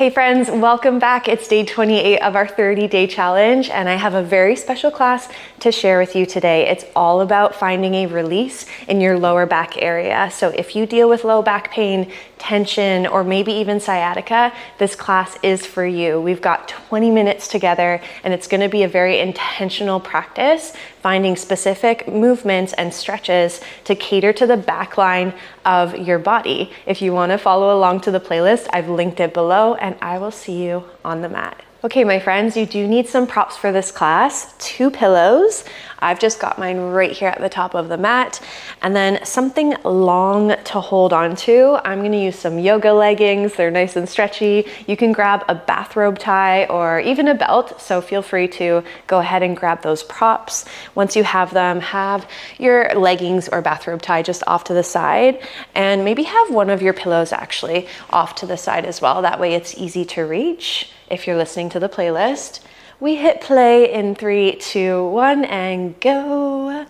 Hey friends, welcome back. It's day 28 of our 30-day challenge, and I have a very special class to share with you today. It's all about finding a release in your lower back area. So if you deal with low back pain, tension, or maybe even sciatica, this class is for you. We've got 20 minutes together, and it's going to be a very intentional practice, finding specific movements and stretches to cater to the back line of your body. If you want to follow along to the playlist, I've linked it below, and I will see you on the mat. Okay, my friends, you do need some props for this class. 2 pillows. I've just got mine right here at the top of the mat. And then something long to hold on to. I'm gonna use some yoga leggings. They're nice and stretchy. You can grab a bathrobe tie or even a belt, so feel free to go ahead and grab those props. Once you have them, have your leggings or bathrobe tie just off to the side, and maybe have one of your pillows actually off to the side as well. That way it's easy to reach. If you're listening to the playlist, we hit play in 3, 2, 1, and go.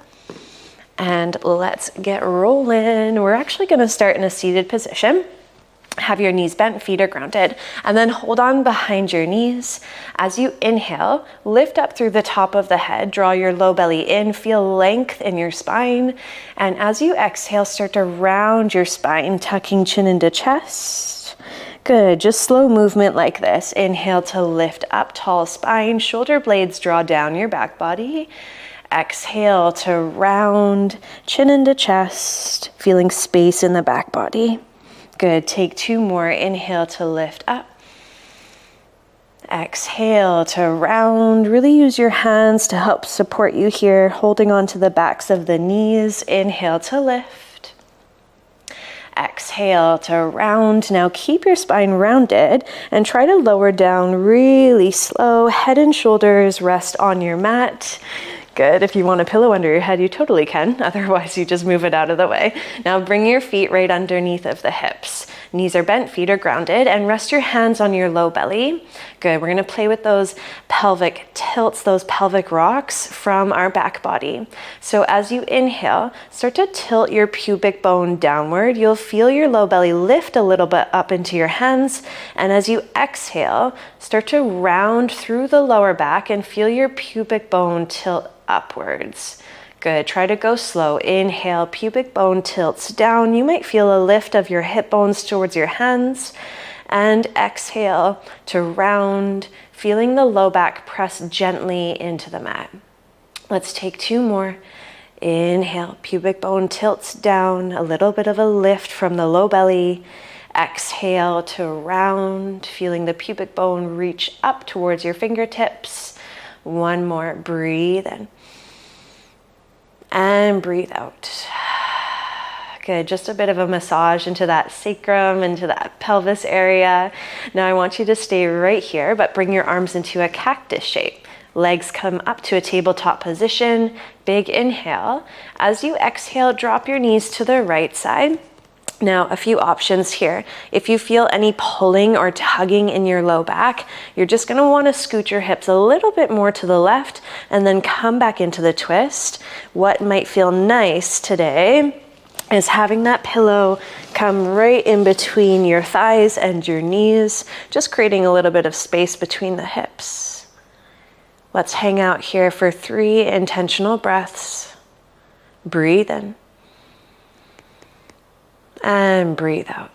And let's get rolling. We're actually gonna start in a seated position. Have your knees bent, feet are grounded, and then hold on behind your knees. As you inhale, lift up through the top of the head, draw your low belly in, feel length in your spine. And as you exhale, start to round your spine, tucking chin into chest. Good, just slow movement like this. Inhale to lift up, tall spine, shoulder blades draw down your back body. Exhale to round, chin into chest, feeling space in the back body. Good, take 2 more. Inhale to lift up. Exhale to round. Really use your hands to help support you here, holding on to the backs of the knees. Inhale to lift. Exhale to round. Now keep your spine rounded and try to lower down really slow. Head and shoulders rest on your mat. Good. If you want a pillow under your head, you totally can. Otherwise, you just move it out of the way. Now bring your feet right underneath of the hips. Knees are bent, feet are grounded, and rest your hands on your low belly. Good. We're going to play with those pelvic tilts, those pelvic rocks from our back body. So as you inhale, start to tilt your pubic bone downward. You'll feel your low belly lift a little bit up into your hands. And as you exhale, start to round through the lower back and feel your pubic bone tilt upwards. Good. Try to go slow. Inhale, pubic bone tilts down. You might feel a lift of your hip bones towards your hands. And exhale to round, feeling the low back press gently into the mat. Let's take 2 more. Inhale, pubic bone tilts down, a little bit of a lift from the low belly. Exhale to round, feeling the pubic bone reach up towards your fingertips. 1 more. Breathe in. And breathe out. Good, just a bit of a massage into that sacrum, into that pelvis area. Now I want you to stay right here, but bring your arms into a cactus shape. Legs come up to a tabletop position. Big inhale. As you exhale, drop your knees to the right side. Now, a few options here. If you feel any pulling or tugging in your low back, you're just gonna wanna scoot your hips a little bit more to the left and then come back into the twist. What might feel nice today is having that pillow come right in between your thighs and your knees, just creating a little bit of space between the hips. Let's hang out here for 3 intentional breaths. Breathe in. And breathe out.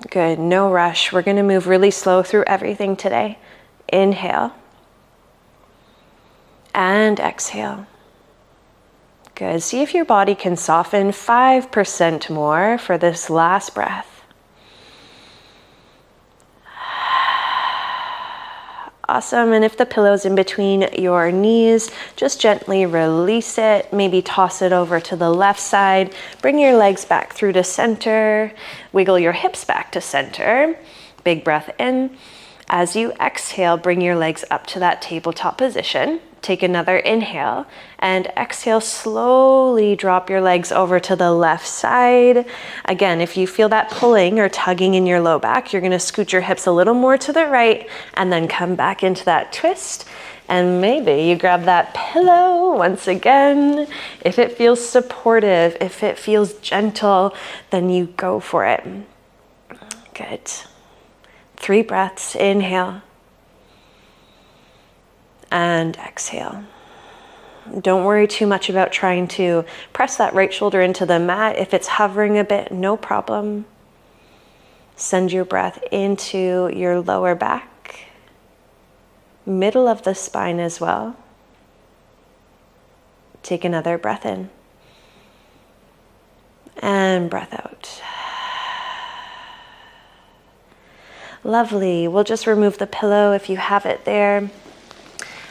Good, no rush. We're gonna move really slow through everything today. Inhale. And exhale. Good, see if your body can soften 5% more for this last breath. Awesome, and if the pillow's in between your knees, just gently release it. Maybe toss it over to the left side. Bring your legs back through to center. Wiggle your hips back to center. Big breath in. As you exhale, bring your legs up to that tabletop position. Take another inhale and exhale, slowly drop your legs over to the left side. Again, if you feel that pulling or tugging in your low back, you're gonna scoot your hips a little more to the right and then come back into that twist. And maybe you grab that pillow once again. If it feels supportive, if it feels gentle, then you go for it. Good. 3 breaths. Inhale and exhale. Don't worry too much about trying to press that right shoulder into the mat. If it's hovering a bit, no problem. Send your breath into your lower back, middle of the spine as well. Take another breath in and breath out. Lovely. We'll just remove the pillow if you have it there.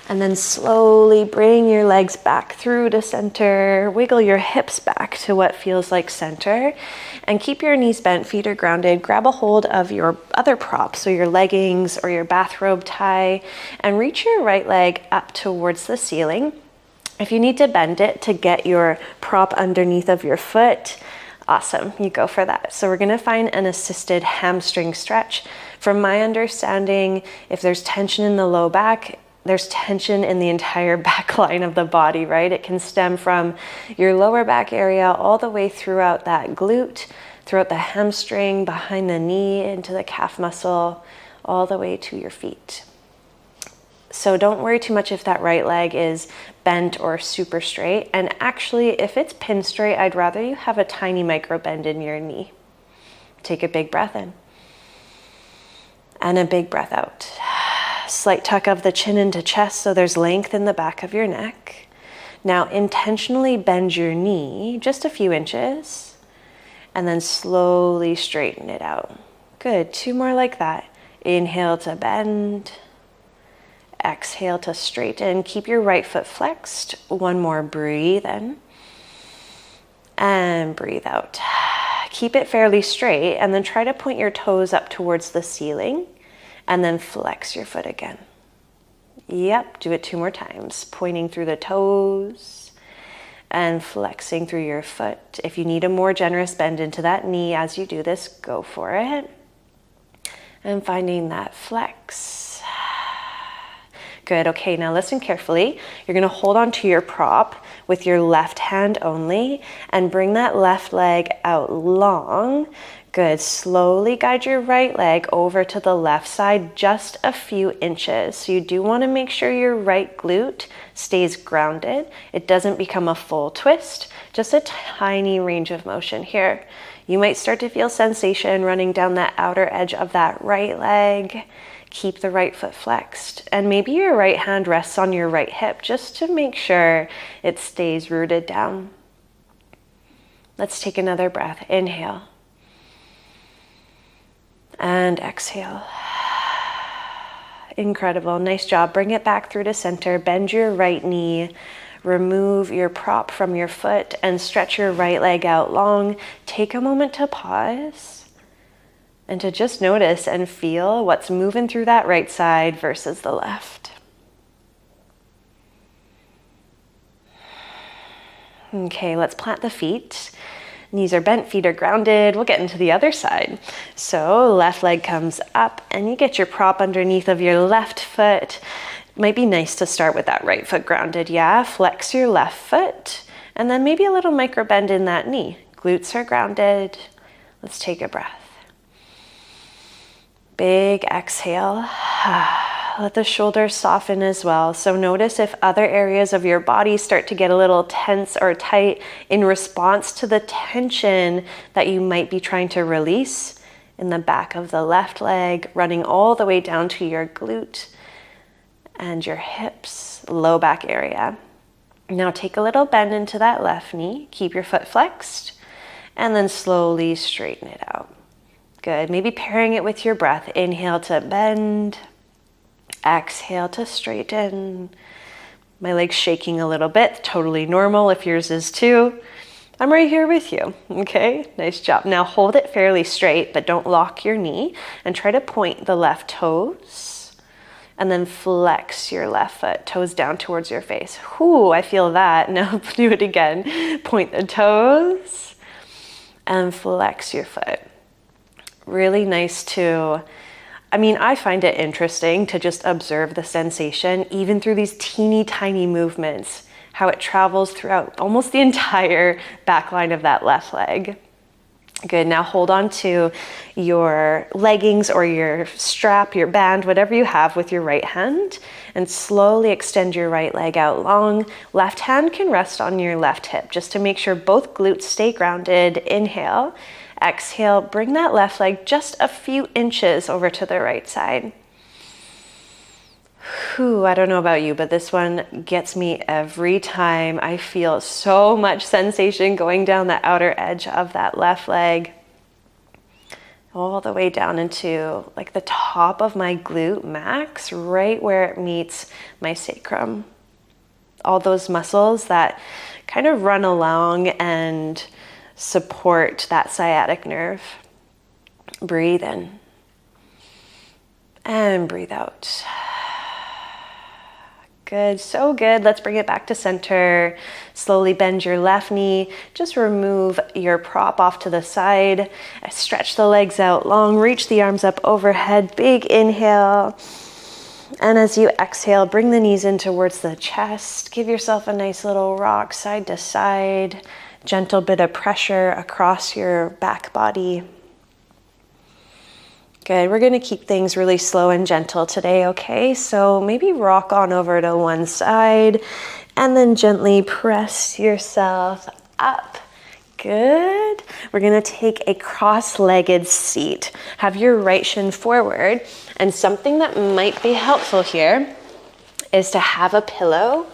And then slowly bring your legs back through to center. Wiggle your hips back to what feels like center. And keep your knees bent, feet are grounded. Grab a hold of your other prop, so your leggings or your bathrobe tie, and reach your right leg up towards the ceiling. If you need to bend it to get your prop underneath of your foot, awesome, you go for that. So we're gonna find an assisted hamstring stretch. From my understanding, if there's tension in the low back, there's tension in the entire back line of the body, right? It can stem from your lower back area all the way throughout that glute, throughout the hamstring, behind the knee, into the calf muscle, all the way to your feet. So don't worry too much if that right leg is bent or super straight. And actually, if it's pin straight, I'd rather you have a tiny micro bend in your knee. Take a big breath in and a big breath out. Slight tuck of the chin into chest so there's length in the back of your neck. Now intentionally bend your knee just a few inches and then slowly straighten it out. Good, 2 more like that. Inhale to bend. Exhale to straighten. Keep your right foot flexed. 1 more, breathe in and breathe out. Keep it fairly straight and then try to point your toes up towards the ceiling. And then flex your foot again. Yep, do it 2 more times. Pointing through the toes and flexing through your foot. If you need a more generous bend into that knee as you do this, go for it. And finding that flex. Good, okay, now listen carefully. You're gonna hold on to your prop with your left hand only and bring that left leg out long. Good, slowly guide your right leg over to the left side just a few inches. So you do wanna make sure your right glute stays grounded. It doesn't become a full twist, just a tiny range of motion here. You might start to feel sensation running down that outer edge of that right leg. Keep the right foot flexed. And maybe your right hand rests on your right hip just to make sure it stays rooted down. Let's take another breath. Inhale. And exhale. Incredible, nice job. Bring it back through to center. Bend your right knee. Remove your prop from your foot and stretch your right leg out long. Take a moment to pause and to just notice and feel what's moving through that right side versus the left. Okay, let's plant the feet. Knees are bent, feet are grounded. We'll get into the other side. So left leg comes up and you get your prop underneath of your left foot. Might be nice to start with that right foot grounded, yeah? Flex your left foot and then maybe a little micro bend in that knee. Glutes are grounded. Let's take a breath. Big exhale. Let the shoulders soften as well. So notice if other areas of your body start to get a little tense or tight in response to the tension that you might be trying to release in the back of the left leg, running all the way down to your glute and your hips, low back area. Now take a little bend into that left knee. Keep your foot flexed and then slowly straighten it out. Good. Maybe pairing it with your breath. Inhale to bend. Exhale to straighten. My leg's shaking a little bit, totally normal if yours is too. I'm right here with you, okay? Nice job. Now hold it fairly straight, but don't lock your knee and try to point the left toes and then flex your left foot, toes down towards your face. Whoo, I feel that. Now do it again. Point the toes and flex your foot. Really nice to I find it interesting to just observe the sensation, even through these teeny tiny movements, how it travels throughout almost the entire back line of that left leg. Good, now hold on to your leggings or your strap, your band, whatever you have with your right hand, and slowly extend your right leg out long. Left hand can rest on your left hip just to make sure both glutes stay grounded. Inhale, exhale, bring that left leg just a few inches over to the right side. Whew, I don't know about you, but this one gets me every time. I feel so much sensation going down the outer edge of that left leg, all the way down into like the top of my glute max, right where it meets my sacrum. All those muscles that kind of run along and support that sciatic nerve. Breathe in and breathe out. Good, so good. Let's bring it back to center. Slowly bend your left knee. Just remove your prop off to the side. Stretch the legs out long. Reach the arms up overhead. Big inhale. And as you exhale, bring the knees in towards the chest. Give yourself a nice little rock side to side. Gentle bit of pressure across your back body. Good, we're gonna keep things really slow and gentle today, okay? So maybe rock on over to one side and then gently press yourself up. Good. We're gonna take a cross-legged seat. Have your right shin forward, and something that might be helpful here is to have a pillow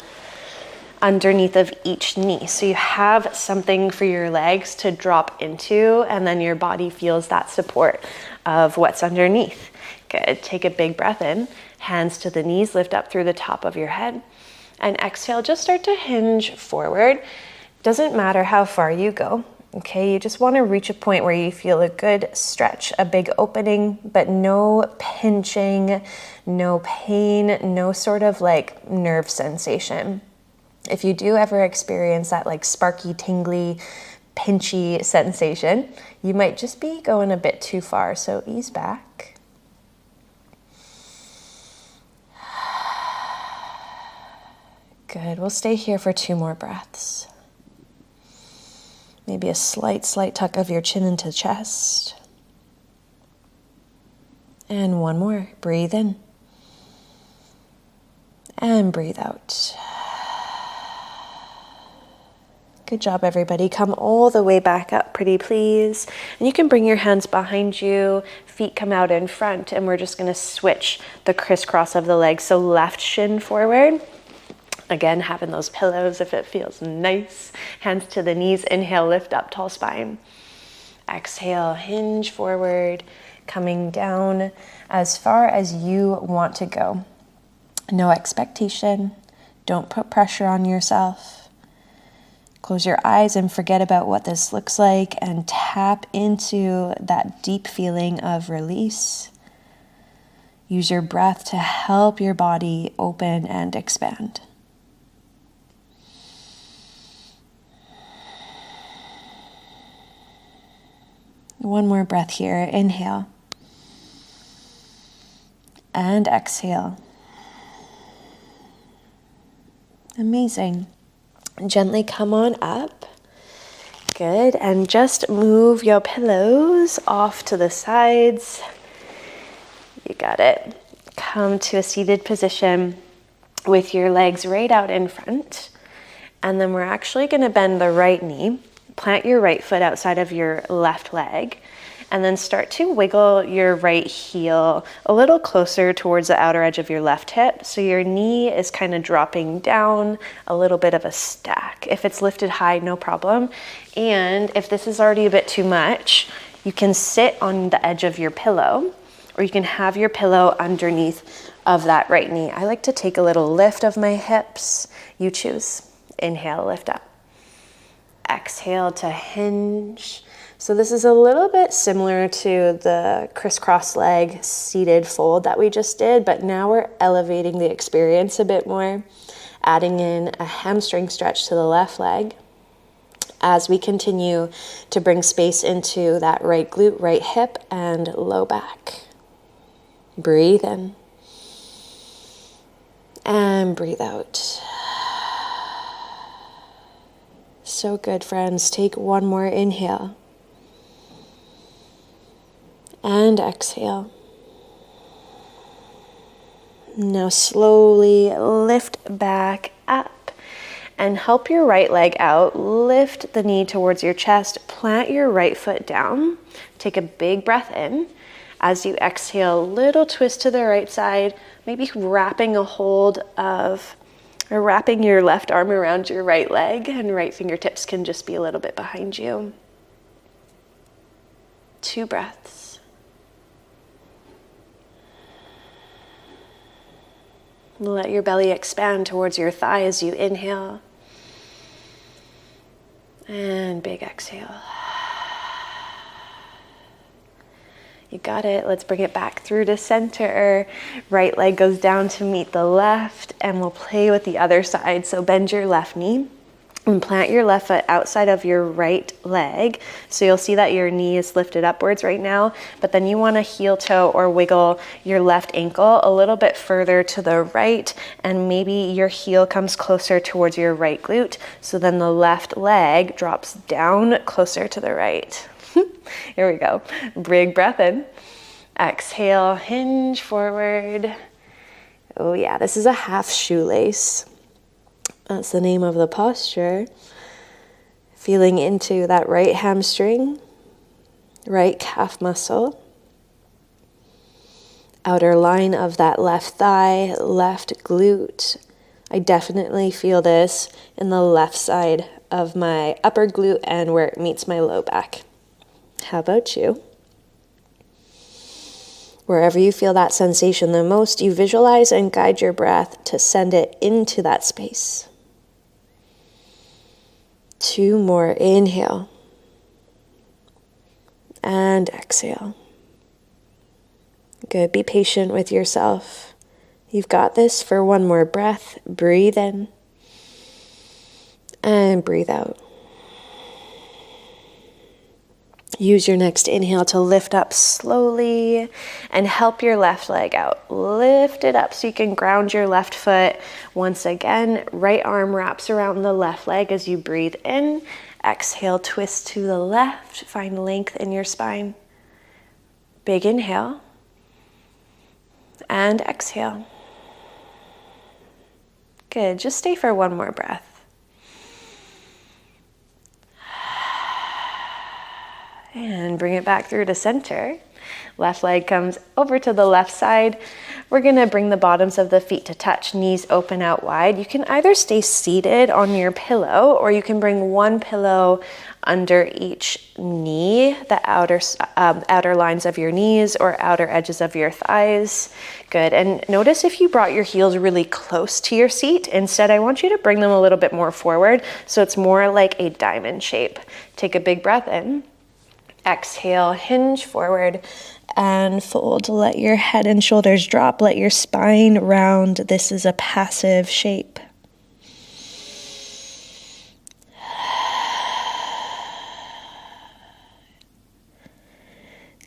underneath of each knee. So you have something for your legs to drop into, and then your body feels that support of what's underneath. Good, take a big breath in, hands to the knees, lift up through the top of your head, and exhale, just start to hinge forward. Doesn't matter how far you go, okay? You just wanna reach a point where you feel a good stretch, a big opening, but no pinching, no pain, no sort of like nerve sensation. If you do ever experience that like sparky, tingly, pinchy sensation, you might just be going a bit too far, so ease back. Good, we'll stay here for 2 more breaths. Maybe a slight tuck of your chin into the chest. And 1 more, breathe in. And breathe out. Good job, everybody. Come all the way back up, pretty please. And you can bring your hands behind you, feet come out in front, and we're just gonna switch the crisscross of the legs. So left shin forward. Again, having those pillows if it feels nice. Hands to the knees, inhale, lift up, tall spine. Exhale, hinge forward, coming down as far as you want to go. No expectation, don't put pressure on yourself. Close your eyes and forget about what this looks like and tap into that deep feeling of release. Use your breath to help your body open and expand. One more breath here. Inhale and exhale. Amazing. Gently come on up. Good, and just move your pillows off to the sides. You got it. Come to a seated position with your legs right out in front. And then we're actually gonna bend the right knee, plant your right foot outside of your left leg, and then start to wiggle your right heel a little closer towards the outer edge of your left hip. So your knee is kind of dropping down, a little bit of a stack. If it's lifted high, no problem. And if this is already a bit too much, you can sit on the edge of your pillow, or you can have your pillow underneath of that right knee. I like to take a little lift of my hips. You choose. Inhale, lift up. Exhale to hinge. So this is a little bit similar to the crisscross leg seated fold that we just did, but now we're elevating the experience a bit more, adding in a hamstring stretch to the left leg as we continue to bring space into that right glute, right hip, and low back. Breathe in and breathe out. So good, friends. Take 1 more inhale. And exhale. Now slowly lift back up and help your right leg out. Lift the knee towards your chest. Plant your right foot down. Take a big breath in. As you exhale, little twist to the right side, maybe wrapping a hold of, or wrapping your left arm around your right leg, and right fingertips can just be a little bit behind you. 2 breaths. Let your belly expand towards your thigh as you inhale. And big exhale. You got it. Let's bring it back through to center. Right leg goes down to meet the left, and we'll play with the other side. So bend your left knee and plant your left foot outside of your right leg. So you'll see that your knee is lifted upwards right now, but then you want to heel toe or wiggle your left ankle a little bit further to the right, and maybe your heel comes closer towards your right glute. So then the left leg drops down closer to the right. Here we go. Big breath in. Exhale, hinge forward. Oh yeah, this is a half shoelace. That's the name of the posture. Feeling into that right hamstring, right calf muscle, outer line of that left thigh, left glute. I definitely feel this in the left side of my upper glute and where it meets my low back. How about you? Wherever you feel that sensation the most, you visualize and guide your breath to send it into that space. 2 more. Inhale. And exhale. Good. Be patient with yourself. You've got this for 1 more breath. Breathe in. And breathe out. Use your next inhale to lift up slowly and help your left leg out. Lift it up so you can ground your left foot. Once again, right arm wraps around the left leg as you breathe in. Exhale, twist to the left. Find length in your spine. Big inhale. And exhale. Good. Just stay for 1 more breath. And bring it back through to center. Left leg comes over to the left side. We're gonna bring the bottoms of the feet to touch, knees open out wide. You can either stay seated on your pillow, or you can bring 1 pillow under each knee, the outer lines of your knees or outer edges of your thighs. Good. And notice if you brought your heels really close to your seat. Instead, I want you to bring them a little bit more forward, so it's more like a diamond shape. Take a big breath in. Exhale, hinge forward and fold. Let your head and shoulders drop. Let your spine round. This is a passive shape.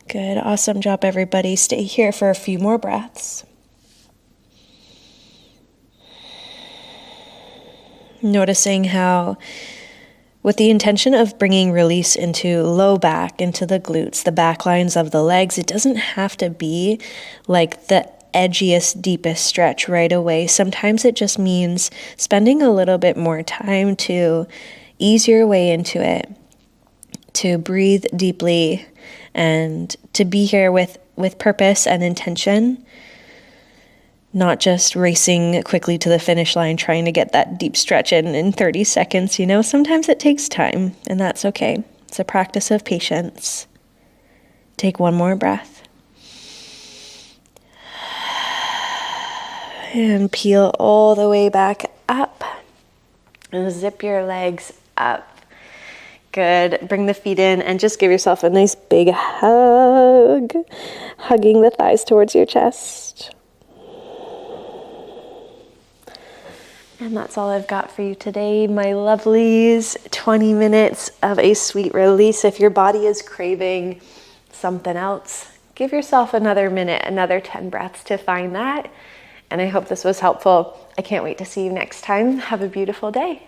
Good. Awesome job, everybody. Stay here for a few more breaths. Noticing how, with the intention of bringing release into low back, into the glutes, the back lines of the legs, it doesn't have to be like the edgiest, deepest stretch right away. Sometimes it just means spending a little bit more time to ease your way into it, to breathe deeply, and to be here with purpose and intention. Not just racing quickly to the finish line, trying to get that deep stretch in 30 seconds. You know, sometimes it takes time, and that's okay. It's a practice of patience. Take 1 more breath. And peel all the way back up. And zip your legs up. Good. Bring the feet in and just give yourself a nice big hug. Hugging the thighs towards your chest. And that's all I've got for you today, my lovelies. 20 minutes of a sweet release. If your body is craving something else, give yourself another minute, another 10 breaths to find that. And I hope this was helpful. I can't wait to see you next time. Have a beautiful day.